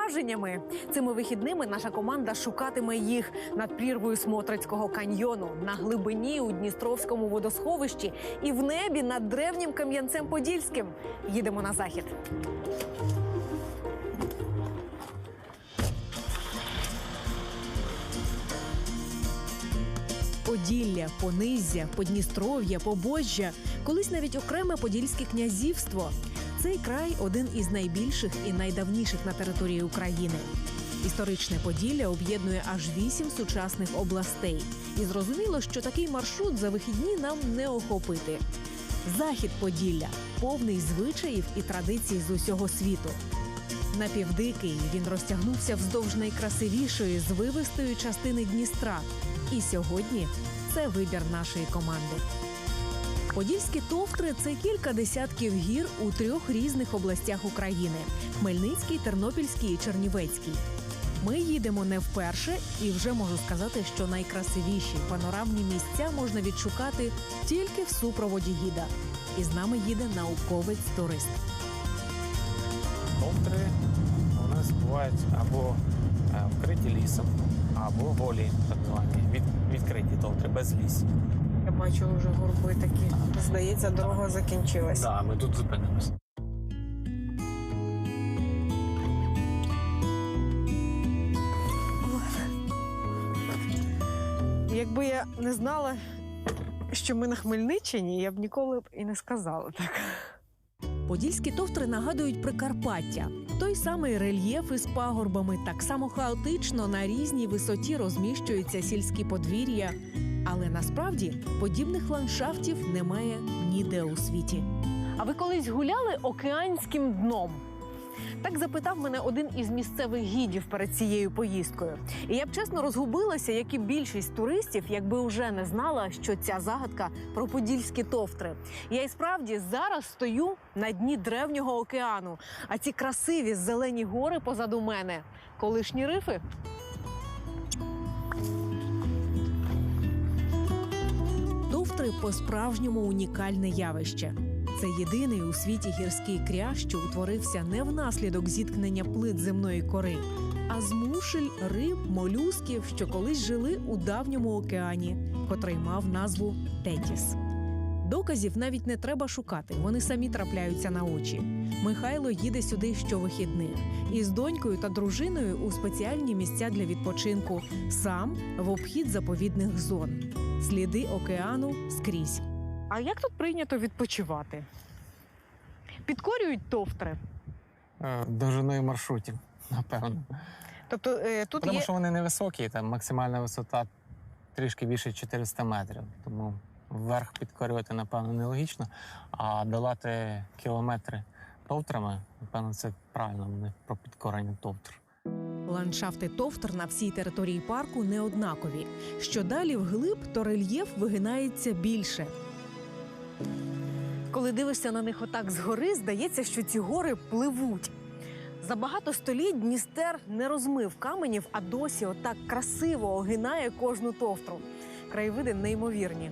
враженнями. Цими вихідними наша команда шукатиме їх над прірвою Смотрицького каньйону, на глибині у Дністровському водосховищі і в небі над древнім Кам'янцем-Подільським. Їдемо на захід. Поділля, Пониззя, Подністров'я, Побожжя – колись навіть окреме Подільське князівство. Цей край – один із найбільших і найдавніших на території України. Історичне Поділля об'єднує аж 8 сучасних областей. І зрозуміло, що такий маршрут за вихідні нам не охопити. Захід Поділля – повний звичаїв і традицій з усього світу. Напівдикий він розтягнувся вздовж найкрасивішої, звивистої частини Дністра. І сьогодні це вибір нашої команди. Подільські товтри – це кілька десятків гір у 3 різних областях України – Хмельницькій, Тернопільській і Чернівецькій. Ми їдемо не вперше і вже можу сказати, що найкрасивіші панорамні місця можна відшукати тільки в супроводі гіда. І з нами їде науковець-турист. Товтри у нас бувають або вкриті лісом, або голі, так звані, відкриті товтри, без лісу. Я бачу вже горби такі. Здається, дорога закінчилась. Так, ми тут зупинимося. Якби я не знала, що ми на Хмельниччині, я б ніколи і не сказала так. Подільські товтри нагадують Прикарпаття. Той самий рельєф із пагорбами, так само хаотично на різній висоті розміщуються сільські подвір'я. Але насправді подібних ландшафтів немає ніде у світі. А ви колись гуляли океанським дном? Так запитав мене один із місцевих гідів перед цією поїздкою. І я б чесно розгубилася, як і більшість туристів, якби вже не знала, що ця загадка про подільські товтри. Я і справді зараз стою на дні древнього океану, а ці красиві зелені гори позаду мене – колишні рифи. Товтри – по-справжньому унікальне явище. Це єдиний у світі гірський кряж, що утворився не внаслідок зіткнення плит земної кори, а з мушель, риб, молюсків, що колись жили у давньому океані, котрий мав назву Тетіс. Доказів навіть не треба шукати, вони самі трапляються на очі. Михайло їде сюди щовихідних. Із донькою та дружиною у спеціальні місця для відпочинку. Сам в обхід заповідних зон. Сліди океану скрізь. А як тут прийнято відпочивати? Підкорюють товтри? Довжиною маршрутів, напевно. Тобто тут Тому є... що вони невисокі, там максимальна висота трішки більше 400 метрів. Тому вверх підкорювати, напевно, нелогічно, а долати кілометри товтрами, напевно, це правильно, вони про підкорення товтр. Ландшафти товтр на всій території парку не однакові. Що далі вглиб, то рельєф вигинається більше. Коли дивишся на них отак згори, здається, що ці гори пливуть. За багато століть Дністер не розмив каменів, а досі отак красиво огинає кожну товтру. Краєвиди неймовірні.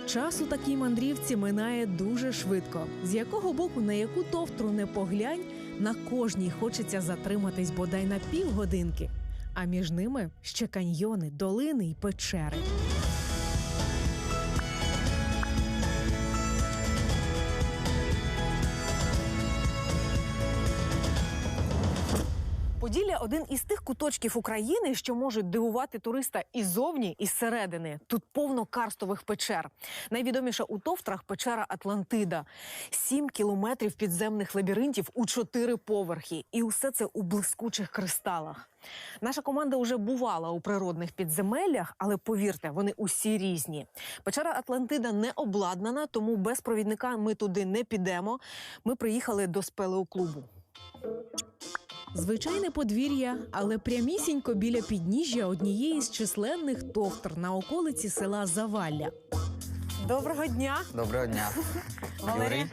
Час у такій мандрівці минає дуже швидко. З якого боку на яку товтру не поглянь, на кожній хочеться затриматись бодай на півгодинки. А між ними ще каньйони, долини й печери. Поділля – один із тих куточків України, що можуть дивувати туриста і ззовні, і зсередини. Тут повно карстових печер. Найвідоміша у товтрах печера Атлантида. 7 кілометрів підземних лабіринтів у 4 поверхи. І усе це у блискучих кристалах. Наша команда вже бувала у природних підземеллях, але повірте, вони усі різні. Печера Атлантида не обладнана, тому без провідника ми туди не підемо. Ми приїхали до спелеоклубу. Звичайне подвір'я, але прямісінько біля підніжжя однієї з численних товтр на околиці села Завалля. Доброго дня! Доброго дня. Валерія.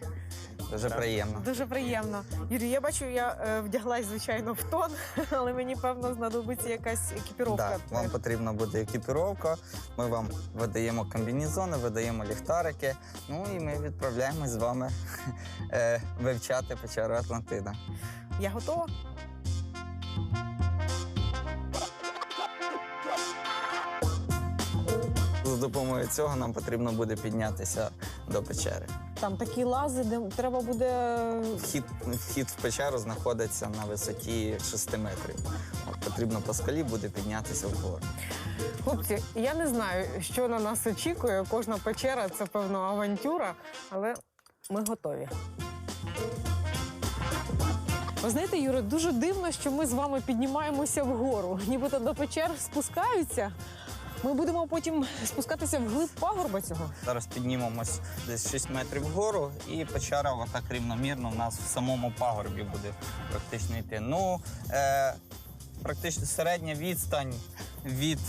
Дуже приємно. Дуже приємно. Юрій, я бачу, я вдяглась, звичайно, в тон, але мені, певно, знадобиться якась екіпіровка. Да, вам потрібна буде екіпіровка, ми вам видаємо комбінезони, видаємо ліхтарики, ну і ми відправляємось з вами вивчати печеру Атлантида. Я готова. З допомогою цього нам потрібно буде піднятися до печери. Там такі лази, де треба буде... Вхід в печеру знаходиться на висоті 6 метрів. От, потрібно по скалі буде піднятися вгору. Хлопці, я не знаю, що на нас очікує. Кожна печера – це, певно, авантюра, але ми готові. Ви знаєте, Юра, дуже дивно, що ми з вами піднімаємося вгору. Нібито до печер спускаються. Ми будемо потім спускатися вглиб пагорба цього. Зараз піднімемось десь 6 метрів вгору, і печера отак рівномірно в нас в самому пагорбі буде практично йти. Ну, практично середня відстань від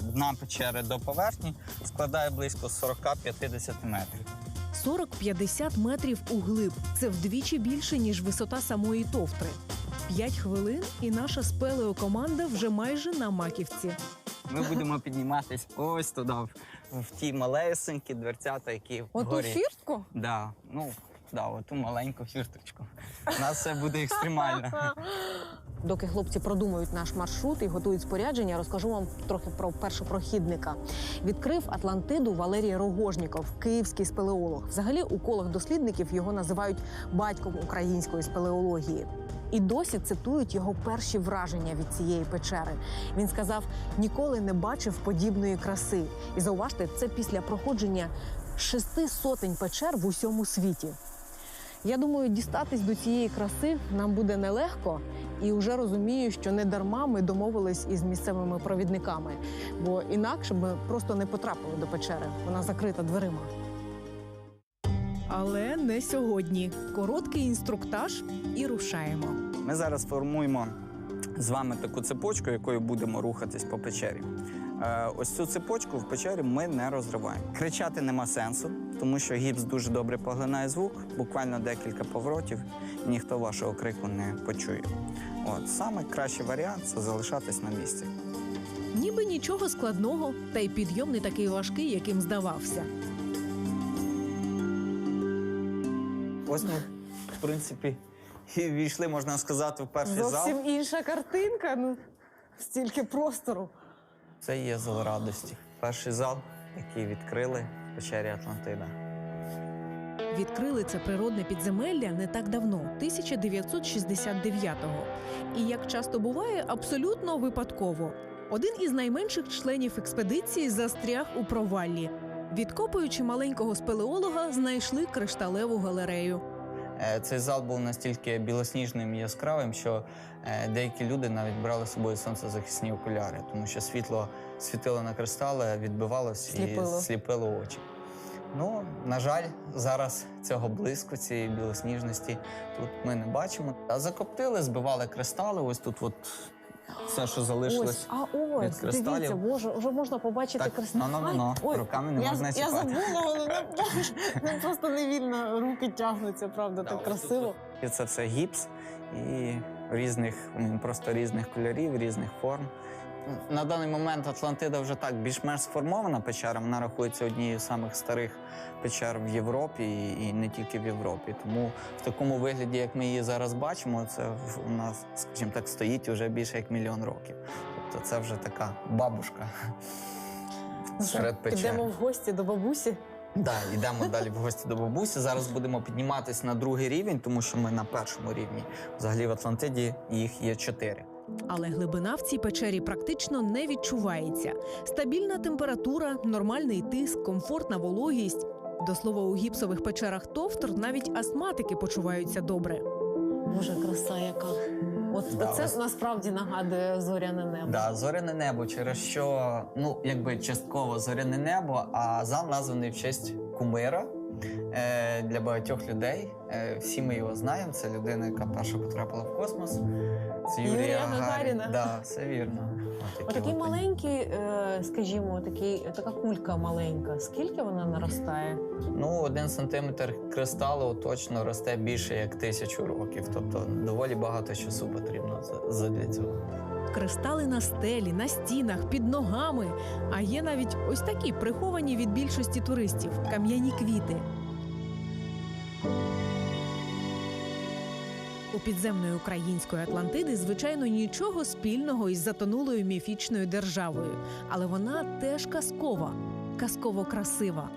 дна печери до поверхні складає близько 40-50 метрів. 40-50 метрів углиб – це вдвічі більше, ніж висота самої товтри. 5 хвилин і наша спелеокоманда вже майже на маківці. Ми будемо підніматись ось туди, в ті малесенькі дверцята, які Оту вгорі. фіртку? Да, ну, да, оту маленьку фірточку. У нас все буде екстремально. Доки хлопці продумують наш маршрут і готують спорядження, розкажу вам трохи про першопрохідника. Відкрив Атлантиду Валерій Рогожніков, київський спелеолог. Взагалі, у колах дослідників його називають батьком української спелеології. І досі цитують його перші враження від цієї печери. Він сказав, ніколи не бачив подібної краси. І зауважте, це після проходження 600 печер в усьому світі. Я думаю, дістатись до цієї краси нам буде нелегко. І вже розумію, що не дарма ми домовились із місцевими провідниками. Бо інакше ми просто не потрапили до печери. Вона закрита дверима. Але не сьогодні. Короткий інструктаж і рушаємо. Ми зараз формуємо з вами таку цепочку, якою будемо рухатись по печері. Ось цю цепочку в печері ми не розриваємо. Кричати нема сенсу, тому що гіпс дуже добре поглинає звук, буквально декілька поворотів, і ніхто вашого крику не почує. От, саме кращий варіант – це залишатись на місці. Ніби нічого складного, та й підйом не такий важкий, яким здавався. Ось ми, в принципі, і війшли, можна сказати, в перший зал. Зовсім інша картинка, ну, стільки простору. Це є зал радості. Перший зал, який відкрили в печері Атлантида. Відкрили це природне підземелля не так давно, 1969-го. І, як часто буває, абсолютно випадково. Один із найменших членів експедиції застряг у проваллі. Відкопуючи маленького спелеолога, знайшли кришталеву галерею. Цей зал був настільки білосніжним і яскравим, що деякі люди навіть брали з собою сонцезахисні окуляри, тому що світло світило на кристали, відбивалось і сліпило очі. Ну, на жаль, зараз цього блиску, цієї білосніжності тут ми не бачимо. А закоптили, збивали кристали, ось тут от все, що залишилось від кристалів. Дивіться, вже можна побачити кристали. Руками не можна чіпати. Я забула, вони просто невільно руки тягнуться, правда, так красиво. І це все гіпс, і просто різних кольорів, різних форм. На даний момент Атлантида вже так більш-менш сформована печера, вона рахується однією з самих старих печер в Європі і не тільки в Європі. Тому в такому вигляді, як ми її зараз бачимо, це у нас, скажімо так, стоїть вже більше як 1 мільйон років. Тобто це вже така бабушка серед печер. Підемо в гості до бабусі. Так, йдемо далі в гості до бабусі. Зараз будемо підніматись на 2-й рівень, тому що ми на 1-му рівні. Взагалі в Атлантиді їх є 4. Але глибина в цій печері практично не відчувається. Стабільна температура, нормальний тиск, комфортна вологість. До слова, у гіпсових печерах Товтр навіть астматики почуваються добре. Боже, краса яка. Це насправді нагадує зоряне небо. Так, зоряне небо, через що, частково зоряне небо, а зал названий в честь кумира для багатьох людей. Всі ми його знаємо, це людина, яка перша потрапила в космос. Це Юрія Гагаріна. Так, все вірно. Отакий от вони. маленький, скажімо, така кулька маленька. Скільки вона наростає? Ну, 1 сантиметр кристалу точно росте більше як 1000 років. Тобто доволі багато часу потрібно для цього. Кристали на стелі, на стінах, під ногами. А є навіть ось такі приховані від більшості туристів – кам'яні квіти. У підземної української Атлантиди, звичайно, нічого спільного із затонулою міфічною державою. Але вона теж казкова, казково красива.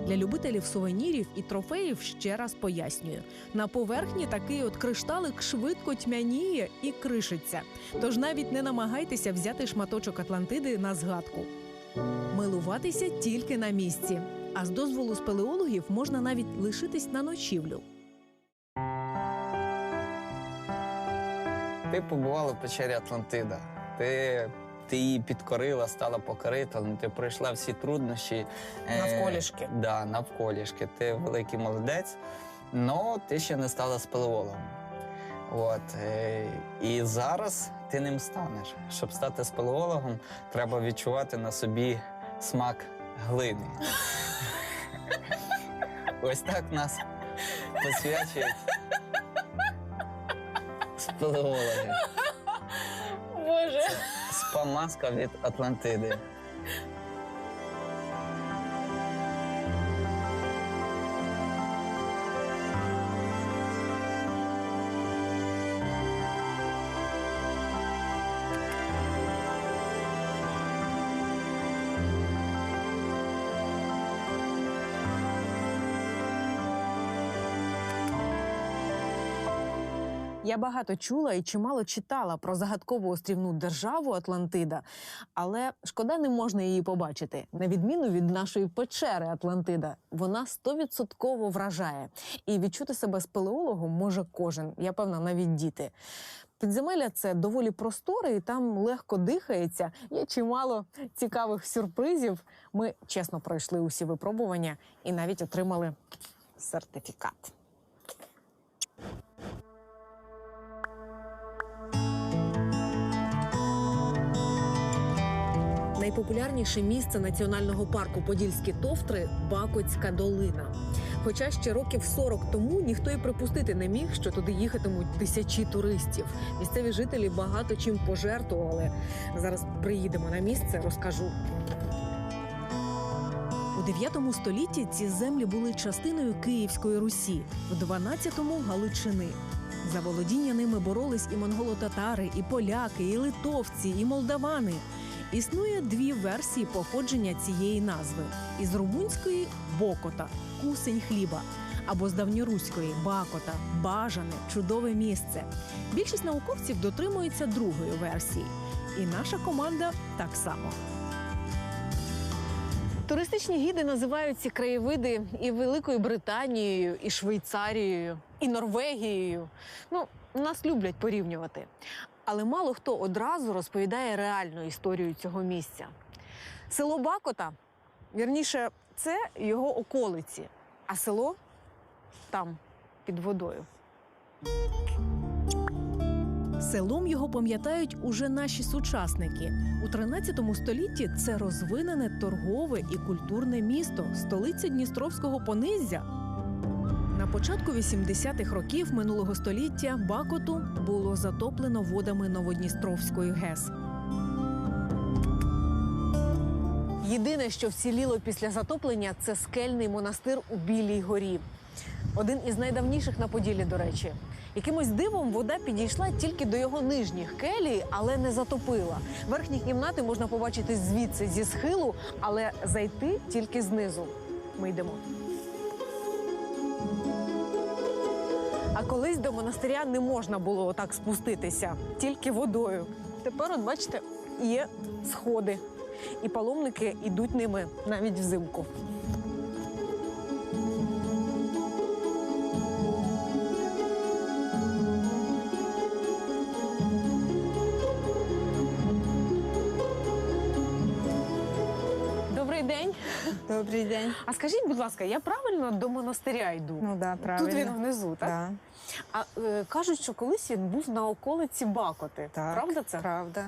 Для любителів сувенірів і трофеїв ще раз пояснюю. На поверхні такий от кришталик швидко тьмяніє і кришиться. Тож навіть не намагайтеся взяти шматочок Атлантиди на згадку. Милуватися тільки на місці. А з дозволу спелеологів можна навіть лишитись на ночівлю. Ти побувала в печері Атлантида. Ти її підкорила, стала покорителем, ти пройшла всі труднощі. Навколішки. Да, навколішки. Ти великий молодець, але ти ще не стала спелеологом. І зараз ти ним станеш. Щоб стати спелеологом, треба відчувати на собі смак глини. Ось так нас посвячують спелеологи. Боже! Спа-маска від Атлантиди. Я багато чула і чимало читала про загадкову острівну державу Атлантида, але шкода, не можна її побачити. На відміну від нашої печери Атлантида, вона 100% вражає. І відчути себе спелеологом може кожен, я певна, навіть діти. Підземелля – це доволі просторе, і там легко дихається. Є чимало цікавих сюрпризів. Ми чесно пройшли усі випробування і навіть отримали сертифікат. Найпопулярніше місце національного парку Подільські товтри – Бакотська долина. Хоча ще років 40 тому ніхто і припустити не міг, що туди їхатимуть тисячі туристів. Місцеві жителі багато чим пожертвували. Зараз приїдемо на місце, розкажу. У 9 столітті ці землі були частиною Київської Русі, в 12-му – Галичини. За володіння ними боролись і монголо-татари, і поляки, і литовці, і молдавани. Існує дві версії походження цієї назви. Із румунської – Бокота – кусень хліба, або з давньоруської – Бакота – бажане, чудове місце. Більшість науковців дотримується другої версії. І наша команда так само. Туристичні гіди називають ці краєвиди і Великою Британією, і Швейцарією, і Норвегією. Нас люблять порівнювати. Але мало хто одразу розповідає реальну історію цього місця. Село Бакота, вірніше, це його околиці, а село там, під водою. Селом його пам'ятають уже наші сучасники. У 13 столітті це розвинене торгове і культурне місто, столиця Дністровського пониззя. На початку 80-х років минулого століття Бакоту було затоплено водами Новодністровської ГЕС. Єдине, що вціліло після затоплення – це скельний монастир у Білій горі. Один із найдавніших на Поділлі, до речі. Якимось дивом вода підійшла тільки до його нижніх келій, але не затопила. Верхні кімнати можна побачити звідси, зі схилу, але зайти тільки знизу. Ми йдемо. А колись до монастиря не можна було отак спуститися, тільки водою. Тепер, от бачите, є сходи. І паломники йдуть ними навіть взимку. Добрий день. Добрий день. А скажіть, будь ласка, я правильно до монастиря йду? Ну да, правильно. Тут він внизу, так? Да. А кажуть, що колись він був на околиці Бакоти. Так, Правда це? Правда.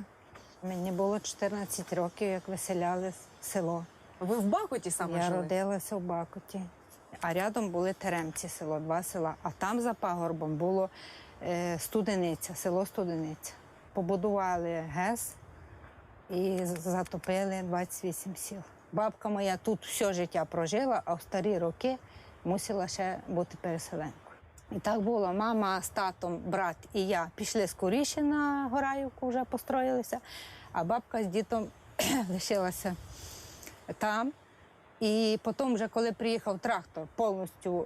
Мені було 14 років, як виселяли село. Ви в Бахуті саме Я жили? родилася в Бакуті. А рядом були Теремці село, 2 села. А там за пагорбом було Студениця, село Студениця. Побудували ГЕС і затопили 28 сіл. Бабка моя тут все життя прожила, а в старі роки мусила ще бути переселенкою. І так було. Мама з татом, брат і я пішли скоріше на Гораївку, вже построїлися, а бабка з дітом лишилася там. І потім, вже, коли приїхав трактор повністю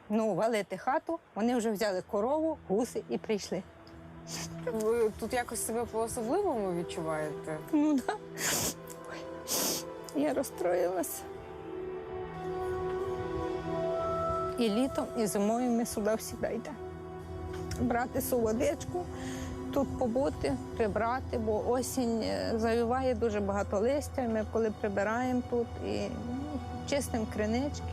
валити хату, вони вже взяли корову, гуси і прийшли. Ви тут якось себе по-особливому відчуваєте? Ну так. Я розстроїлася. І літом, і зимою ми сюди завжди йдемо. Брати водичку, тут побути, прибрати, бо осінь завіває дуже багато листя. Ми коли прибираємо тут і чистимо кринички.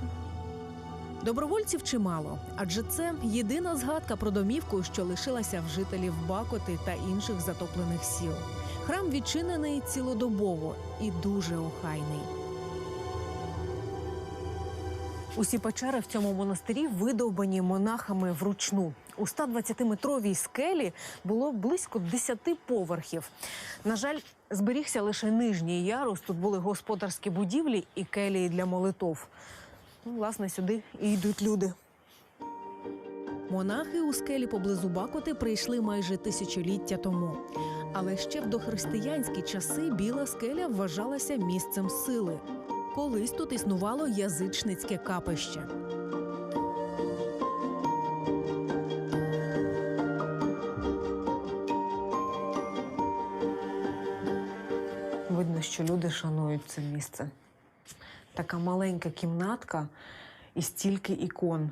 Добровольців чимало, адже це єдина згадка про домівку, що лишилася в жителів Бакоти та інших затоплених сіл. Храм відчинений цілодобово і дуже охайний. Усі печери в цьому монастирі видовбані монахами вручну. У 120-метровій скелі було близько 10 поверхів. На жаль, зберігся лише нижній ярус. Тут були господарські будівлі і келії для молитов. Власне, сюди і йдуть люди. Монахи у скелі поблизу Бакоти прийшли майже тисячоліття тому. Але ще в дохристиянські часи Біла скеля вважалася місцем сили. Колись тут існувало язичницьке капище. Видно, що люди шанують це місце. Така маленька кімнатка і стільки ікон.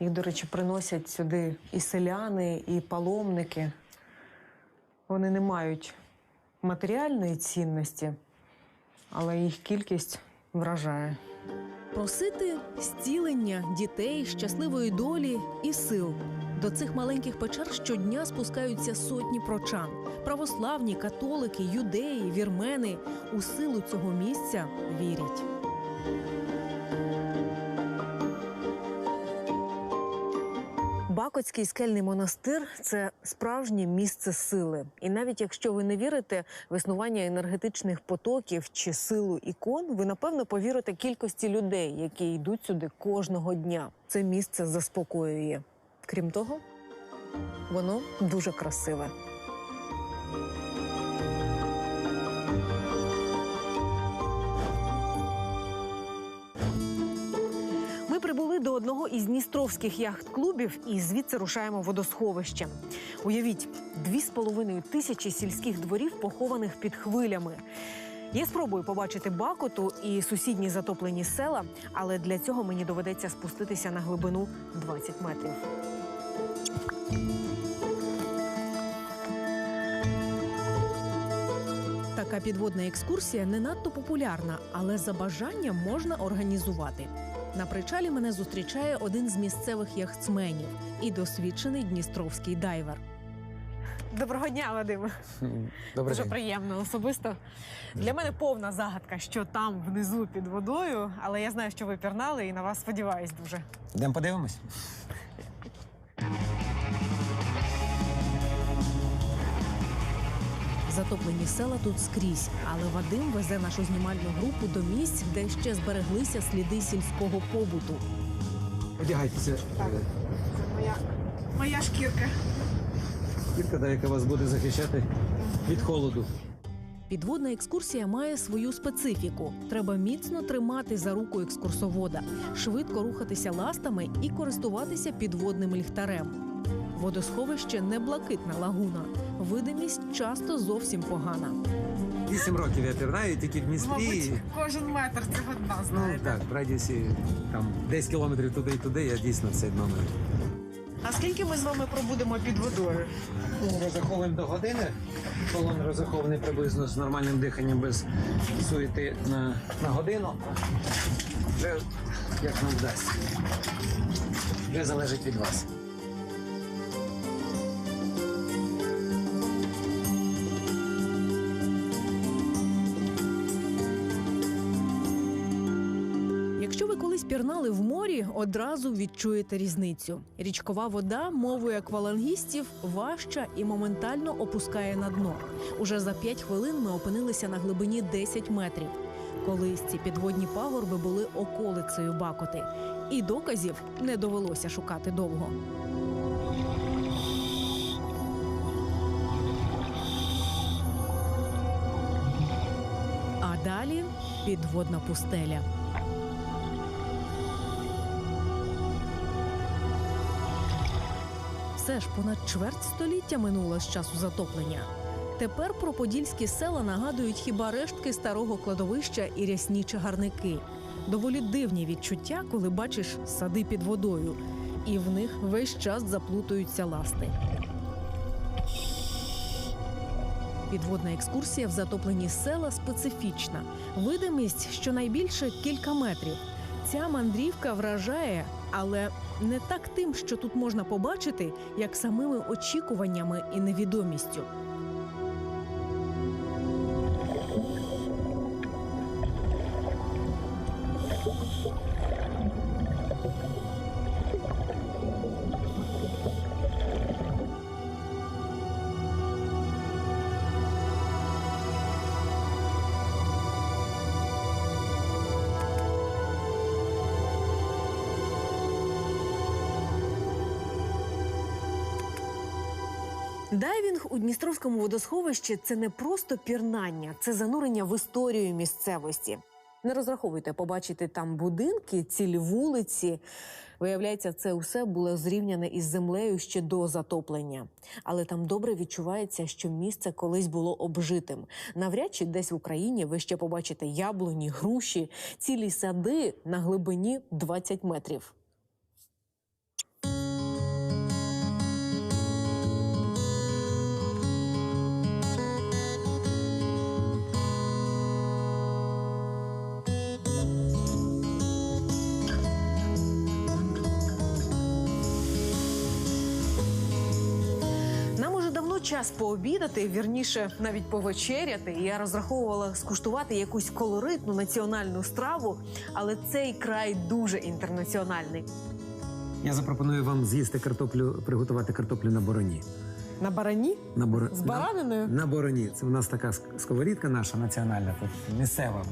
Їх, до речі, приносять сюди і селяни, і паломники. Вони не мають матеріальної цінності, але їх кількість вражає. Просити зцілення, дітей, щасливої долі і сил. До цих маленьких печер щодня спускаються сотні прочан. Православні, католики, юдеї, вірмени у силу цього місця вірять. Бакотський скельний монастир – це справжнє місце сили. І навіть якщо ви не вірите в існування енергетичних потоків чи силу ікон, ви, напевно, повірите кількості людей, які йдуть сюди кожного дня. Це місце заспокоює. Крім того, воно дуже красиве. Ми прибули до одного із дністровських яхт-клубів і звідси рушаємо в водосховище. Уявіть, 2500 сільських дворів, похованих під хвилями. Я спробую побачити Бакоту і сусідні затоплені села, але для цього мені доведеться спуститися на глибину 20 метрів. Така підводна екскурсія не надто популярна, але за бажанням можна організувати. На причалі мене зустрічає один з місцевих яхтсменів і досвідчений дністровський дайвер. Доброго дня, Вадиме. Добрий Дуже день. приємно особисто. Для мене повна загадка, що там внизу під водою, але я знаю, що ви пірнали і на вас сподіваюсь дуже. Йдемо подивимось. Затоплені села тут скрізь, але Вадим везе нашу знімальну групу до місць, де ще збереглися сліди сільського побуту. Одягайтеся. Моя шкірка. Кірка, яка вас буде захищати від холоду. Підводна екскурсія має свою специфіку. Треба міцно тримати за руку екскурсовода, швидко рухатися ластами і користуватися підводним ліхтарем. Водосховище не блакитна лагуна. Видимість часто зовсім погана. 8 років я пірнаю, тільки в Дністрі. Кожен метр цього дна Ну так, в радіусі там 10 кілометрів туди і туди, я дійсно все дно знаю. А скільки ми з вами пробудемо під водою? Ну, розраховуємо до години. Полон розрахований приблизно з нормальним диханням без суєти на годину. Вже як нам вдасться. Вже залежить від вас. Якщо ви колись пірнали в морі, одразу відчуєте різницю. Річкова вода, мовою аквалангістів, важча і моментально опускає на дно. Уже за 5 хвилин ми опинилися на глибині 10 метрів. Колись ці підводні пагорби були околицею Бакоти. І доказів не довелося шукати довго. А далі підводна пустеля. Все ж понад чверть століття минуло з часу затоплення. Тепер про подільські села нагадують хіба рештки старого кладовища і рясні чагарники. Доволі дивні відчуття, коли бачиш сади під водою, і в них весь час заплутуються ласти. Підводна екскурсія в затоплені села специфічна. Видимість щонайбільше кілька метрів. Ця мандрівка вражає, але не так тим, що тут можна побачити, як самими очікуваннями і невідомістю. Дайвінг у Дністровському водосховищі – це не просто пірнання, це занурення в історію місцевості. Не розраховуйте побачити там будинки, цілі вулиці. Виявляється, це усе було зрівняне із землею ще до затоплення. Але там добре відчувається, що місце колись було обжитим. Навряд чи десь в Україні ви ще побачите яблуні, груші, цілі сади на глибині 20 метрів. Час пообідати, вірніше, навіть повечеряти. Я розраховувала скуштувати якусь колоритну національну страву, але цей край дуже інтернаціональний. Я запропоную вам з'їсти картоплю, приготувати картоплю на бороні. На барані? З бараниною? На бороні. Це у нас така сковорідка наша національна, тут місцева.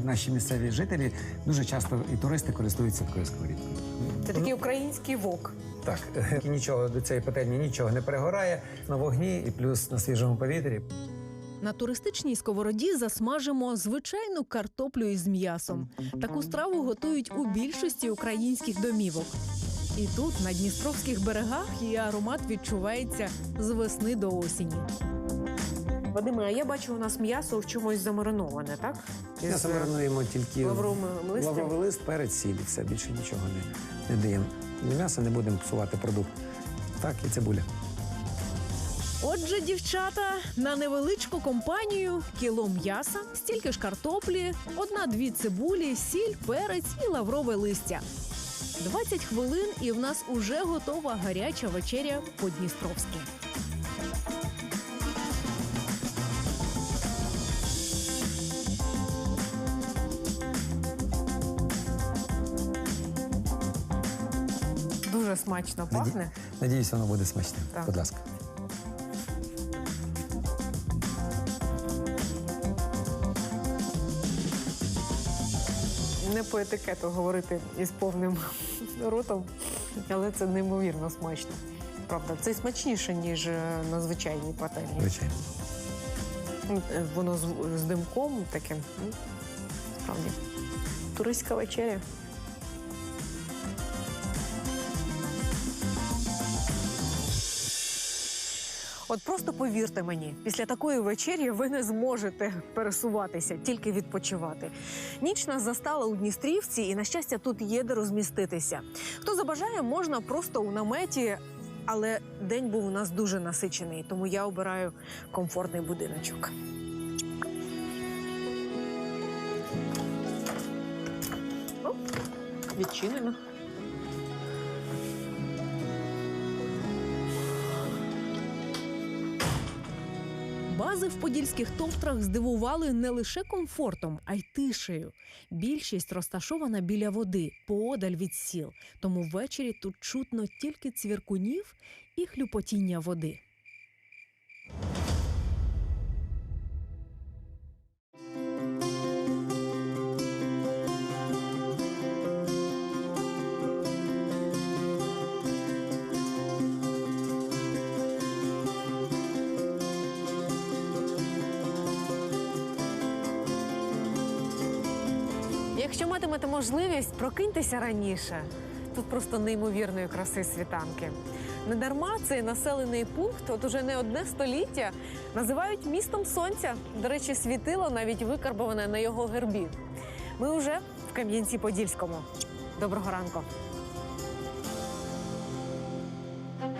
Наші місцеві жителі дуже часто і туристи користуються такою сковорідкою. Це такий український вок. Так, нічого до цієї пательні нічого не перегорає на вогні і плюс на свіжому повітрі. На туристичній сковороді засмажимо звичайну картоплю із м'ясом. Таку страву готують у більшості українських домівок. І тут, на дністровських берегах, її аромат відчувається з весни до осені. Вадиме, а я бачу, у нас м'ясо в чомусь замариноване, так? М'ясо маринуємо тільки лавровий лист, перець, сіль, все, більше нічого не даємо. М'ясо не будемо псувати продукт. Так, і цибуля. Отже, дівчата, на невеличку компанію кіло м'яса, стільки ж картоплі, 1-2 цибулі, сіль, перець і лаврове листя. 20 хвилин і в нас уже готова гаряча вечеря по-дністровськи. Дуже смачно пахне. Надіюсь, воно буде смачне. Так. Будь ласка. Не по етикету говорити із повним ротом, але це неймовірно смачно. Правда, це смачніше, ніж на звичайній пательні. Звичайно. Воно з димком таким. Справді. Туристська вечеря. От просто повірте мені, після такої вечері ви не зможете пересуватися, тільки відпочивати. Ніч нас застала у Дністрівці, і, на щастя, тут є де розміститися. Хто забажає, можна просто у наметі, але день був у нас дуже насичений, тому я обираю комфортний будиночок. О, відчинено. Накази в подільських товтрах здивували не лише комфортом, а й тишею. Більшість розташована біля води, поодаль від сіл. Тому ввечері тут чутно тільки цвіркунів і хлюпотіння води. Якщо матимете можливість, прокиньтеся раніше. Тут просто неймовірної краси світанки. Недарма цей населений пункт, от уже не одне століття, називають містом сонця. До речі, світило навіть викарбоване на його гербі. Ми вже в Кам'янці-Подільському. Доброго ранку.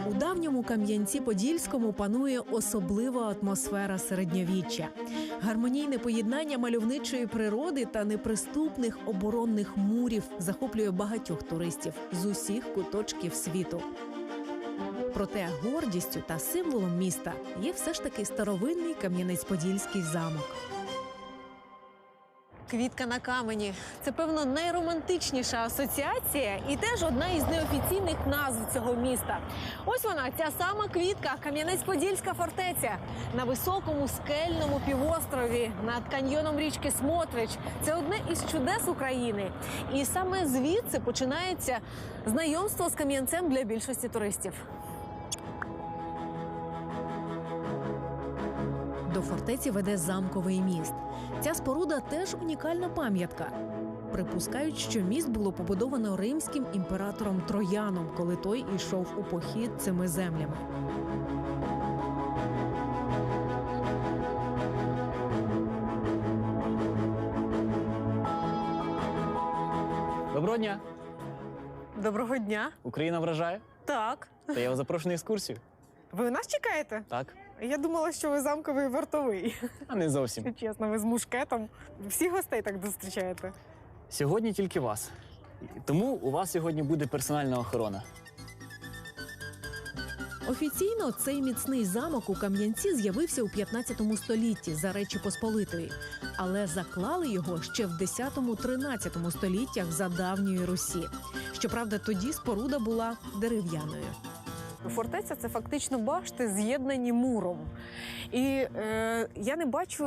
У давньому Кам'янці-Подільському панує особлива атмосфера середньовіччя. Гармонійне поєднання мальовничої природи та неприступних оборонних мурів захоплює багатьох туристів з усіх куточків світу. Проте гордістю та символом міста є все ж таки старовинний Кам'янець-Подільський замок. Квітка на камені – це, певно, найромантичніша асоціація і теж одна із неофіційних назв цього міста. Ось вона, ця сама квітка – Кам'янець-Подільська фортеця. На високому скельному півострові над каньйоном річки Смотрич. Це одне із чудес України. І саме звідси починається знайомство з Кам'янцем для більшості туристів. До фортеці веде замковий міст. Ця споруда теж унікальна пам'ятка. Припускають, що міст було побудовано римським імператором Трояном, коли той ішов у похід цими землями. Доброго дня! Доброго дня. Україна вражає? Так. Та я вас запрошую на екскурсію. Ви нас чекаєте? Так, Я думала, що ви замковий вартовий. а не зовсім. Чесно, ви з мушкетом. Всі гостей так зустрічаєте. Сьогодні тільки вас. Тому у вас сьогодні буде персональна охорона. Офіційно цей міцний замок у Кам'янці з'явився у 15 столітті за Речі Посполитої, але заклали його ще в 10-13 століттях за давньої Русі. Щоправда, тоді споруда була дерев'яною. Фортеця – це фактично башти, з'єднані муром. І я не бачу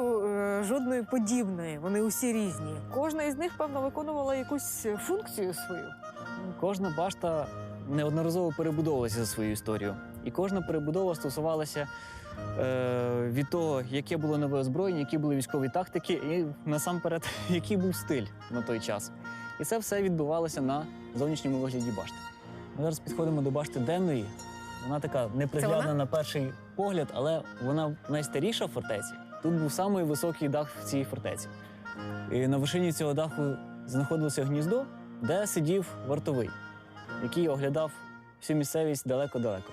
жодної подібної, вони усі різні. Кожна із них, певно, виконувала якусь функцію свою. Кожна башта неодноразово перебудовувалася за свою історію. І кожна перебудова стосувалася від того, яке було нове озброєння, які були військові тактики і, насамперед, який був стиль на той час. І це все відбувалося на зовнішньому вигляді башти. Ми зараз підходимо до башти денної. Вона така неприглядна на перший погляд, але вона найстаріша в фортеці. Тут був самий високий дах в цій фортеці. І на вершині цього даху знаходилося гніздо, де сидів вартовий, який оглядав всю місцевість далеко-далеко.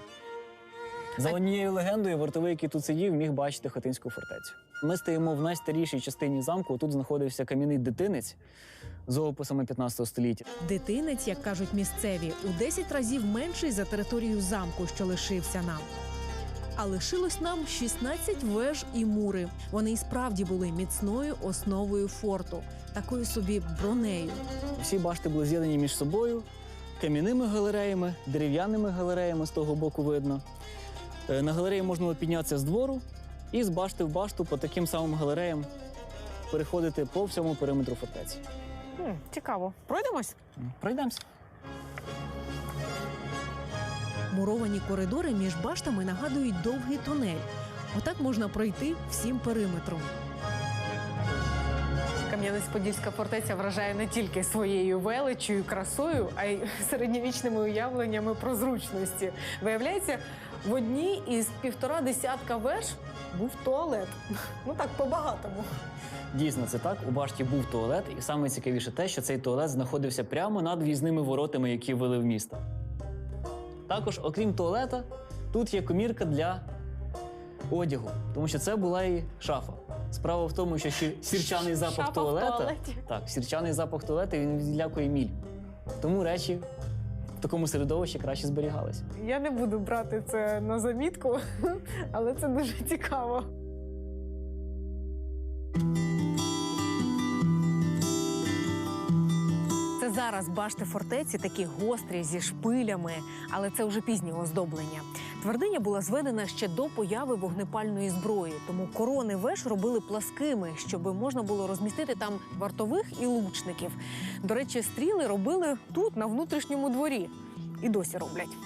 За однією легендою, вартовий, який тут сидів, міг бачити Хотинську фортецю. Ми стоїмо в найстарішій частині замку. Тут знаходився кам'яний дитинець з описами 15 століття. Дитинець, як кажуть місцеві, у 10 разів менший за територію замку, що лишився нам. А лишилось нам 16 веж і мури. Вони і справді були міцною основою форту, такою собі бронею. Всі башти були з'єднані між собою кам'яними галереями, дерев'яними галереями, з того боку видно. На галереї можна було піднятися з двору і з башти в башту по таким самим галереям переходити по всьому периметру фортеці. Цікаво. Пройдемось? Пройдемося. Муровані коридори між баштами нагадують довгий тунель. Отак можна пройти всім периметром. Кам'янець-Подільська фортеця вражає не тільки своєю величчю і красою, а й середньовічними уявленнями про зручності. Виявляється, в одній із 1,5 десятка веж був туалет. Ну так, по-багатому. Дійсно, це так. У башті був туалет, і саме цікавіше те, що цей туалет знаходився прямо над в'їзними воротами, які вели в місто. Також, окрім туалета, тут є комірка для одягу, тому що це була і шафа. Справа в тому, що сірчаний запах Шафа в туалета, туалеті. так, сірчаний запах туалета, він відлякує міль. Тому речі в такому середовищі краще зберігалися. Я не буду брати це на замітку, але це дуже цікаво. Це зараз башти фортеці такі гострі, зі шпилями, але це вже пізнє оздоблення. Твердиня була зведена ще до появи вогнепальної зброї, тому корони веж робили пласкими, щоб можна було розмістити там вартових і лучників. До речі, стріли робили тут, на внутрішньому дворі. І досі роблять.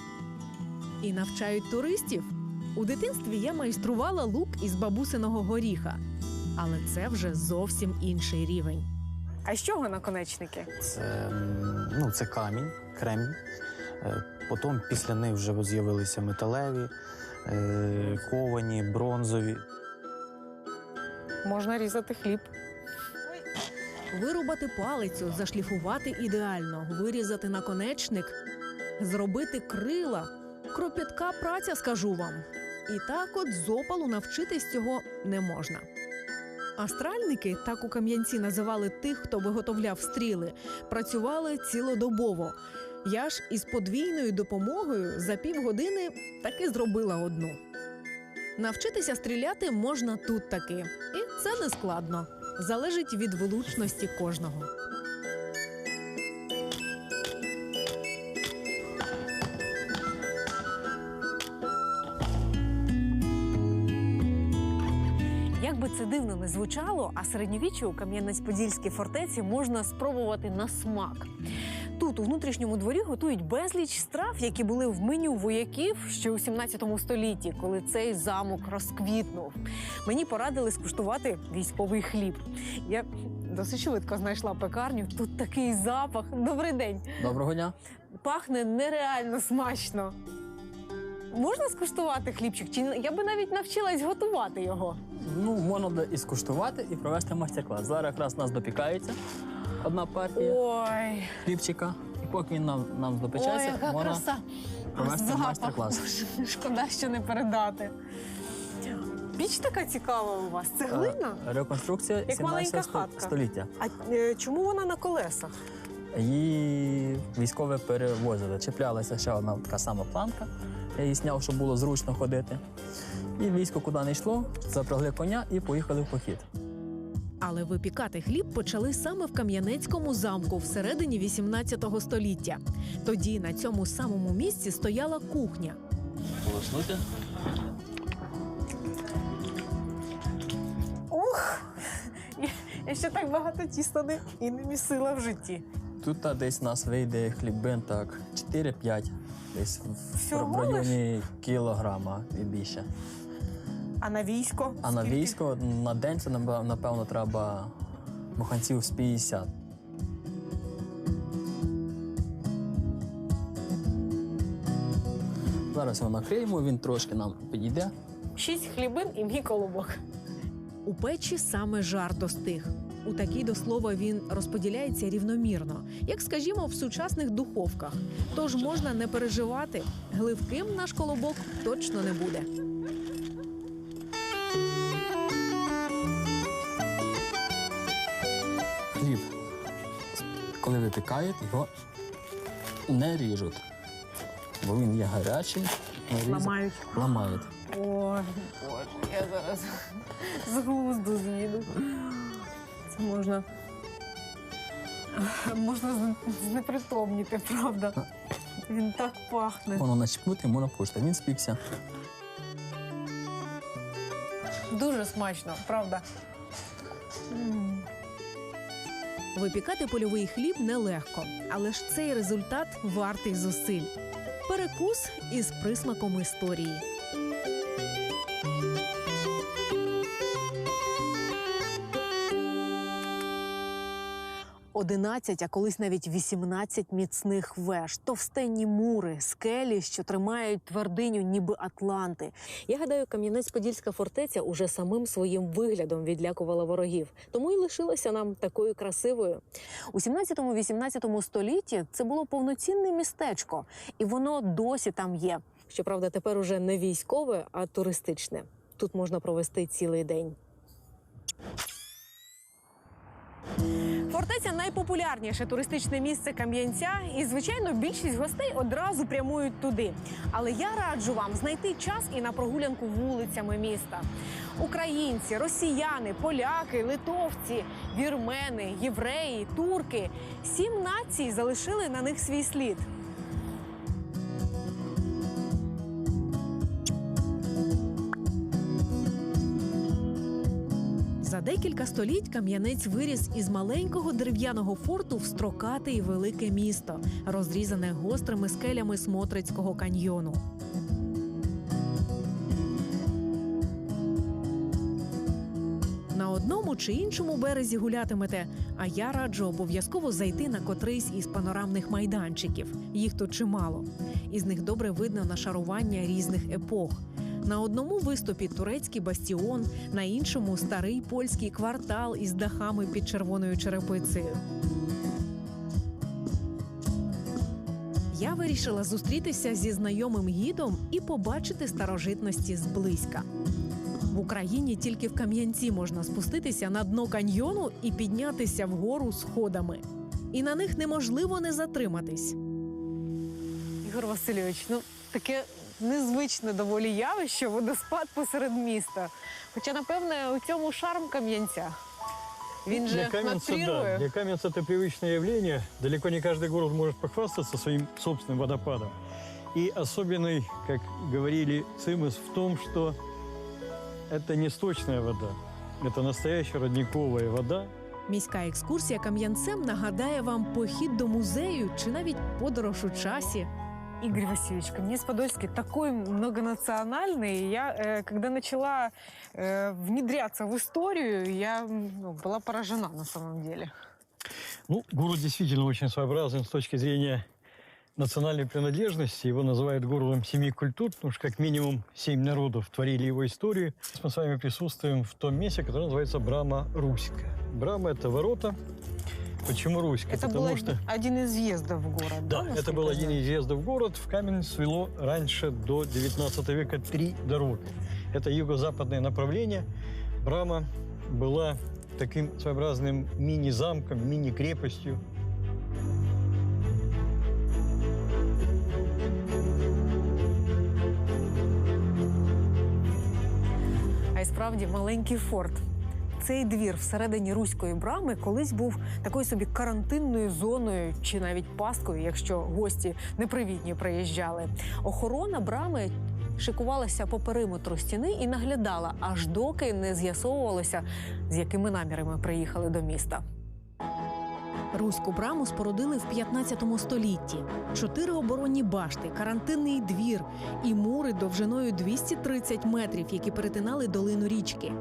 І навчають туристів. У дитинстві я майструвала лук із бабусиного горіха. Але це вже зовсім інший рівень. А з чого наконечники? Це камінь, кремінь. Потім після них вже з'явилися металеві, ковані, бронзові. Можна різати хліб. Вирубати палицю, зашліфувати ідеально, вирізати наконечник, зробити крила. Кропітка праця, скажу вам. І так от з опалу навчитись цього не можна. Астральники, так у Кам'янці називали тих, хто виготовляв стріли, працювали цілодобово. Я ж із подвійною допомогою за півгодини таки зробила одну. Навчитися стріляти можна тут таки. І це не складно. Залежить від влучності кожного. Як би це дивно не звучало, а середньовіччя у Кам'янець-Подільській фортеці можна спробувати на смак. Тут, у внутрішньому дворі, готують безліч страв, які були в меню вояків ще у 17 столітті, коли цей замок розквітнув. Мені порадили скуштувати військовий хліб. Я досить швидко знайшла пекарню. Тут такий запах. Добрий день. Доброго дня. Пахне нереально смачно. Можна скуштувати хлібчик? Чи я би навіть навчилась готувати його? Можна буде і скуштувати, і провести майстер-клас. Зараз якраз нас допікається одна партія Ой, хлібчика. І поки він нам ой, допечеться, яка можна краса. провести Запах. майстер-клас. Шкода, що не передати. Піч така цікава у вас. Це глина? Реконструкція Як маленька 17 хатка. століття. А чому вона на колесах? Її військові перевозили. Чіплялася ще одна така сама планка. Я її зняв, щоб було зручно ходити. І військо куди не йшло, запрягли коня і поїхали в похід. Але випікати хліб почали саме в Кам'янецькому замку всередині 18 століття. Тоді на цьому самому місці стояла кухня. Полоснути. Ух! Я ще так багато тіста і не місила в житті. Тут десь у нас вийде хлібин так 4-5, десь Всього в районі кілограма і більше. А на військо? А на Скільки? військо на день це, напевно, треба буханців з 50. Зараз його накриємо, він трошки нам підійде. 6 хлібин і мій колобок. У печі саме жар достиг. У такій, до слова, він розподіляється рівномірно, як, скажімо, в сучасних духовках. Тож можна не переживати, гливким наш колобок точно не буде. Хліб, коли випікають, його не ріжуть, бо він є гарячий. Ламають. Ламають. Ой, Боже, я зараз з глузду з'їду. Це можна знепритомніти, правда. Він так пахне. Воно начіпнути, можна пушити. Він спікся. Дуже смачно, правда. Випікати польовий хліб нелегко, але ж цей результат вартий зусиль. Перекус із присмаком історії. 11, а колись навіть 18 міцних веж, товстенні мури, скелі, що тримають твердиню ніби Атланти. Я гадаю, Кам'янець-Подільська фортеця уже самим своїм виглядом відлякувала ворогів, тому й лишилася нам такою красивою. У 17-18 столітті це було повноцінне містечко, і воно досі там є. Щоправда, тепер уже не військове, а туристичне. Тут можна провести цілий день. Фортеця – найпопулярніше туристичне місце Кам'янця, і, звичайно, більшість гостей одразу прямують туди. Але я раджу вам знайти час і на прогулянку вулицями міста. Українці, росіяни, поляки, литовці, вірмени, євреї, турки – 7 націй залишили на них свій слід. За декілька століть Кам'янець виріс із маленького дерев'яного форту в строкате і велике місто, розрізане гострими скелями Смотрицького каньйону. На одному чи іншому березі гулятимете, а я раджу обов'язково зайти на котрийсь із панорамних майданчиків. Їх тут чимало. Із них добре видно нашарування різних епох. На одному виступі турецький бастіон, на іншому – старий польський квартал із дахами під червоною черепицею. Я вирішила зустрітися зі знайомим гідом і побачити старожитності зблизька. В Україні тільки в Кам'янці можна спуститися на дно каньйону і піднятися вгору сходами. І на них неможливо не затриматись. Ігор Васильович, таке незвичне доволі явище – водоспад посеред міста. Хоча, напевне, у цьому шарм Кам'янця. Він же надприродный. Для Кам'янца это привычное явление. Далеко не каждый город может похвастаться своим собственным водопадом. И особенный, как говорили цимыс, в том, что это не сточная вода. Это настоящая родниковая вода. Міська екскурсія Кам'янцем нагадає вам похід до музею чи навіть подорож у часі. Игорь Васильевич, Кам'янец-Подольский такой многонациональный. Я, когда начала внедряться в историю, я была поражена на самом деле. Город действительно очень своеобразен с точки зрения национальной принадлежности. Его называют городом 7 культур, потому что как минимум 7 народов творили его историю. Мы с вами присутствуем в том месте, которое называется Брама Руська. Брама – это ворота. Почему Руська? Это был один из въездов в город, да? Да, это был один из въездов в город. В Каменец вело раньше, до 19 века, 3 дороги. Это юго-западное направление. Брама была таким своеобразным мини-замком, мини-крепостью. А й справді маленький форт. Цей двір всередині Руської брами колись був такою собі карантинною зоною чи навіть пасткою, якщо гості непривітні приїжджали. Охорона брами шикувалася по периметру стіни і наглядала, аж доки не з'ясовувалося, з якими намірами приїхали до міста. Руську браму спорудили в 15 столітті. 4 оборонні башти, карантинний двір і мури довжиною 230 метрів, які перетинали долину річки.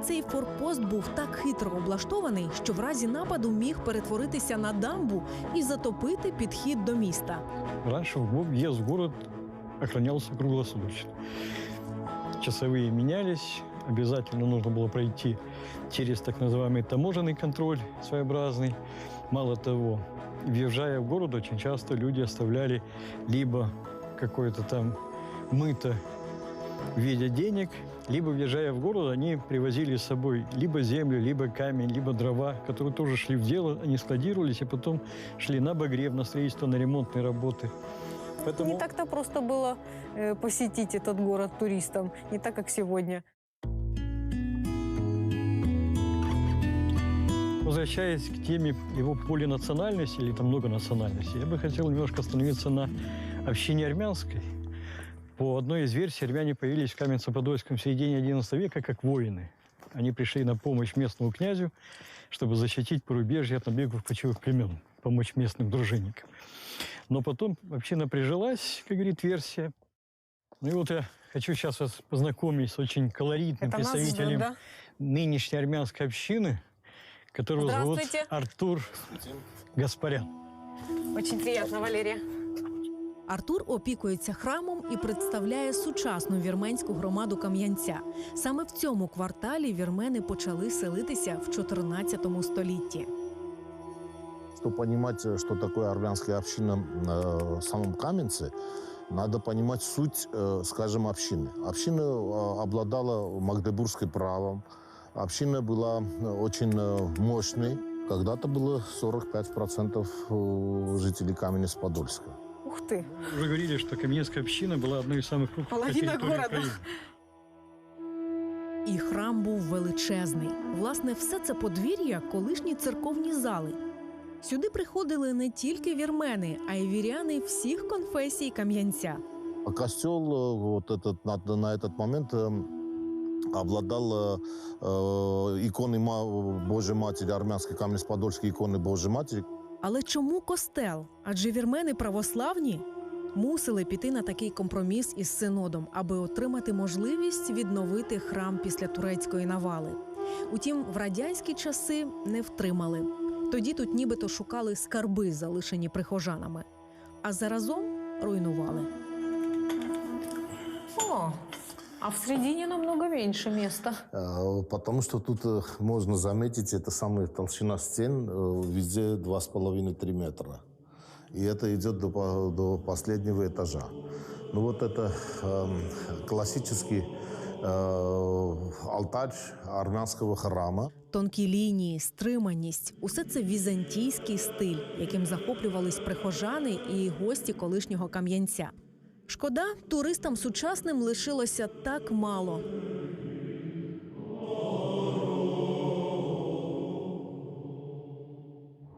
Цей форпост був так хитро облаштований, що в разі нападу міг перетворитися на дамбу і затопити підхід до міста. Раніше въезд в город охранялся круглосуточно. Часовые менялись, обязательно нужно было пройти через так называемый таможенный контроль своеобразный. Мало того, въезжая в город, очень часто люди оставляли либо какое-то там мыто в виде денег, либо, въезжая в город, они привозили с собой либо землю, либо камень, либо дрова, которые тоже шли в дело, они складировались и потом шли на обогрев, на строительство, на ремонтные работы. Поэтому... Не так-то просто было посетить этот город туристам, не так, как сегодня. Возвращаясь к теме его полинациональности или там многонациональности, я бы хотел немножко остановиться на общине армянской. По одной из версий, армяне появились в Каменце-Подольском в середине XI века как воины. Они пришли на помощь местному князю, чтобы защитить порубежье от набегов кочевых племен, помочь местным дружинникам. Но потом община прижилась, как говорит версия. Ну и вот я хочу сейчас вас познакомить с очень колоритным представителем нынешней армянской общины, которого зовут Артур Гаспарян. Очень приятно, Валерия. Артур опікується храмом і представляє сучасну вірменську громаду Кам'янця. Саме в цьому кварталі вірмени почали селитися в 14 столітті. Чтобы понимать, что такое армянская община в самом Каменце, надо понимать суть, скажем, общины. Община обладала магдебургским правом. Община была очень мощной, Когда-то было 45% жителей Каменец-Подольска. Ух ти! Вы говорили, что Каменецкая община была одной из самых крупных на Половина территории города. Украины. І храм був величезний. Власне, все це подвір'я – колишні церковні зали. Сюди приходили не тільки вірмени, а й віряни всіх конфесій Кам'янця. А костел вот этот, на этот момент обладал иконой Божьей Матери, армянской Каменец-Подольской иконы Божьей Матери. Але чому костел? Адже вірмени православні мусили піти на такий компроміс із синодом, аби отримати можливість відновити храм після турецької навали. Утім, в радянські часи не втримали. Тоді тут нібито шукали скарби, залишені прихожанами. А заразом руйнували. О, а в середине намного меньше места. Потому что тут можно заметить, это самая толщина стен, везде 2,5-3 метра. И это идет до последнего этажа. Ну вот это классический алтарь армянского храма. Тонкі лінії, стриманість – усе це візантійський стиль, яким захоплювались прихожани і гості колишнього Кам'янця. Шкода, туристам сучасним лишилося так мало.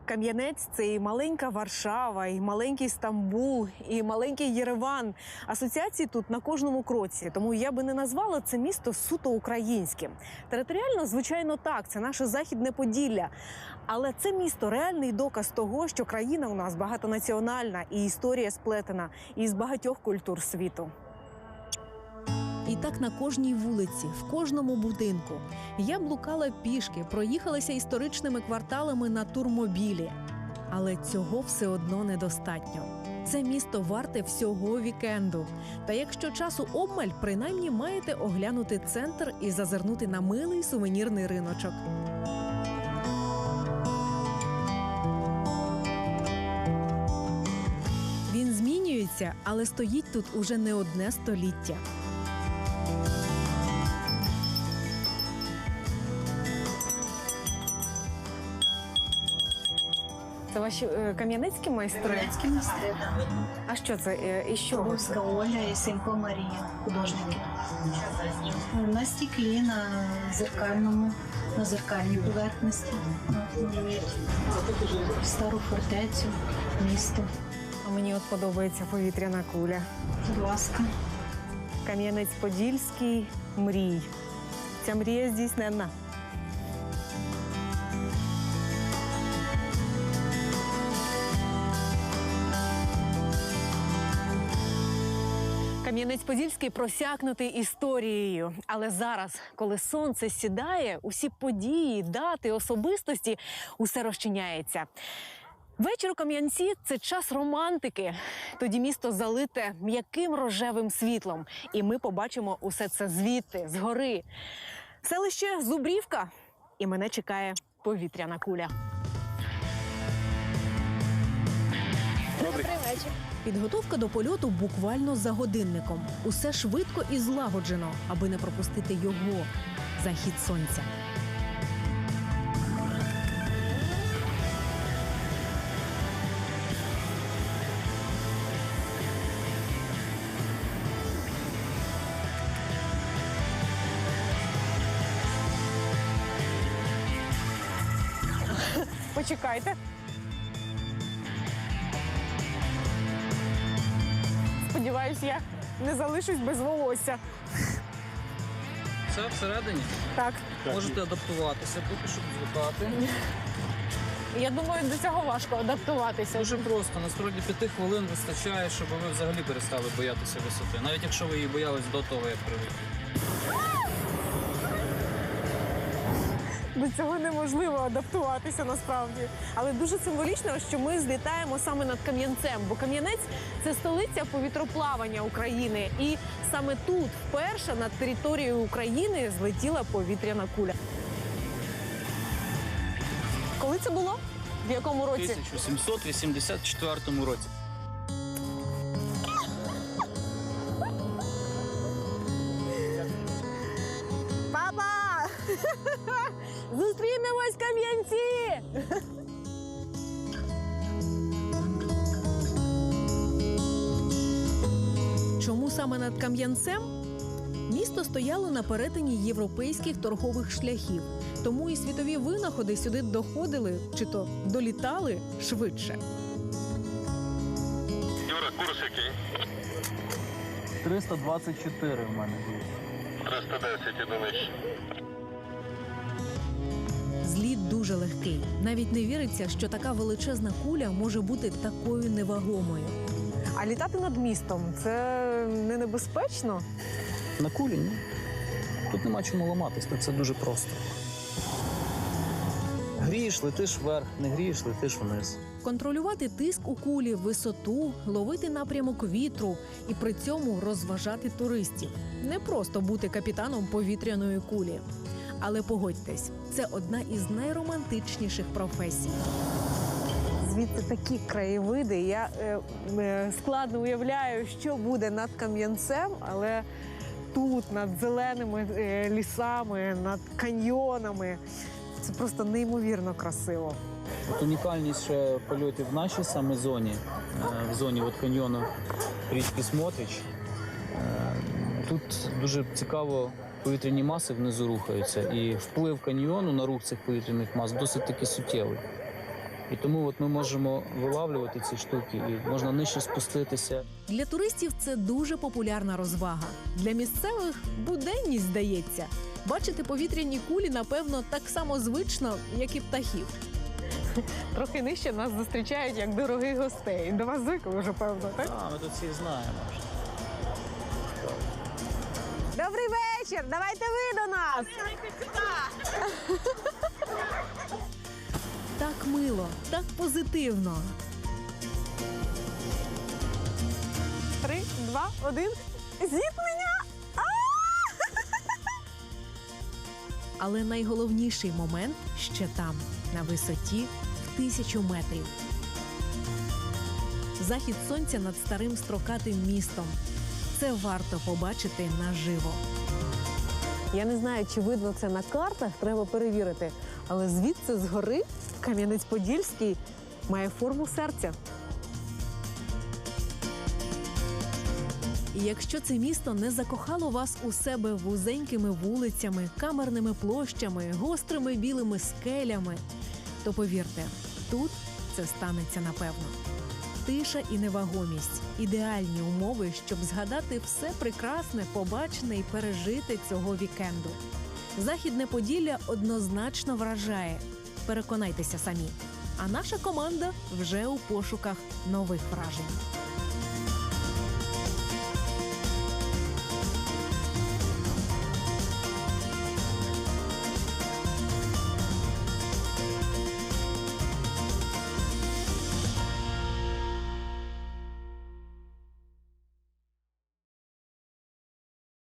Кам'янець – це і маленька Варшава, і маленький Стамбул, і маленький Єреван. Асоціації тут на кожному кроці, тому я би не назвала це місто суто українським. Територіально, звичайно, так, це наше Західне Поділля. Але це місто – реальний доказ того, що країна у нас багатонаціональна і історія сплетена із багатьох культур світу. І так на кожній вулиці, в кожному будинку. Я блукала пішки, проїхалася історичними кварталами на турмобілі. Але цього все одно недостатньо. Це місто варте всього вікенду. Та якщо часу обмаль, принаймні маєте оглянути центр і зазирнути на милий сувенірний риночок. Він змінюється, але стоїть тут уже не одне століття. Це ваші кам'янецькі майстри? Кам'янецькі майстри, так. А що це? І що? Чубовська Оля і Сенько Марія, художники. На стеклі, на зеркальній поверхності. Малюють стару фортецю, місто. А мені от подобається повітряна куля. Будь ласка. Кам'янець-Подільський мрій. Ця мрія здійсненна. Кам'янець-Подільський просякнутий історією. Але зараз, коли сонце сідає, усі події, дати, особистості – усе розчиняється. Вечір у Кам'янці – це час романтики. Тоді місто залите м'яким рожевим світлом. І ми побачимо усе це звідти, згори. Селище Зубрівка. І мене чекає повітряна куля. Добрий вечір. Підготовка до польоту буквально за годинником. Усе швидко і злагоджено, аби не пропустити його – захід сонця. Почекайте. Сподіваюсь, я не залишусь без волосся. Все всередині? Так. Можете адаптуватися, поки що звикати. Я думаю, до цього важко адаптуватися. Дуже просто. Насправді 5 хвилин вистачає, щоб ви взагалі перестали боятися висоти. Навіть якщо ви її боялись до того, як привикли. До цього неможливо адаптуватися насправді. Але дуже символічно, що ми злітаємо саме над Кам'янцем, бо Кам'янець – це столиця повітроплавання України. І саме тут вперше над територією України злетіла повітряна куля. Коли це було? В якому У році? 1784 році. Папа! Зустрінемось в Кам'янці! саме над Кам'янцем? Місто стояло на перетині європейських торгових шляхів, тому і світові винаходи сюди доходили, чи то долітали швидше. Юра, курс який? 324 в мене було. 310 одиниць. Зліт дуже легкий. Навіть не віриться, що така величезна куля може бути такою невагомою. А літати над містом – це не небезпечно? На кулі, ні. Тут нема чому ламатись, тут все дуже просто. Грієш, летиш вверх, не грієш, летиш вниз. Контролювати тиск у кулі, висоту, ловити напрямок вітру і при цьому розважати туристів. Не просто бути капітаном повітряної кулі. Але погодьтесь, це одна із найромантичніших професій. Звідси такі краєвиди. Я складно уявляю, що буде над Кам'янцем, але тут, над зеленими лісами, над каньйонами. Це просто неймовірно красиво. От унікальність ще польотів в нашій саме зоні, в зоні от каньйону річки Смотрич. Тут дуже цікаво, повітряні маси внизу рухаються, і вплив каньйону на рух цих повітряних мас досить таки суттєвий. І тому от ми можемо вилавлювати ці штуки і можна нижче спуститися. Для туристів це дуже популярна розвага. Для місцевих буденність, здається. Бачити повітряні кулі, напевно, так само звично, як і птахів. Трохи нижче нас зустрічають як дорогих гостей. До вас звикли вже, певно, так? Так, ми тут всіх знаємо. Добрий вечір! Давайте ви до нас! Так мило, так позитивно. 3, 2, 1. Зіткнення! Але найголовніший момент ще там, на висоті в 1000 метрів. Захід сонця над старим строкатим містом. Це варто побачити наживо. Я не знаю, чи видно це на картах, треба перевірити. Але звідси згори Кам'янець-Подільський має форму серця. І якщо це місто не закохало вас у себе вузенькими вулицями, камерними площами, гострими білими скелями, то повірте, тут це станеться напевно. Тиша і невагомість – ідеальні умови, щоб згадати все прекрасне, побачене і пережити цього вікенду. Західне Поділля однозначно вражає. Переконайтеся самі. А наша команда вже у пошуках нових вражень.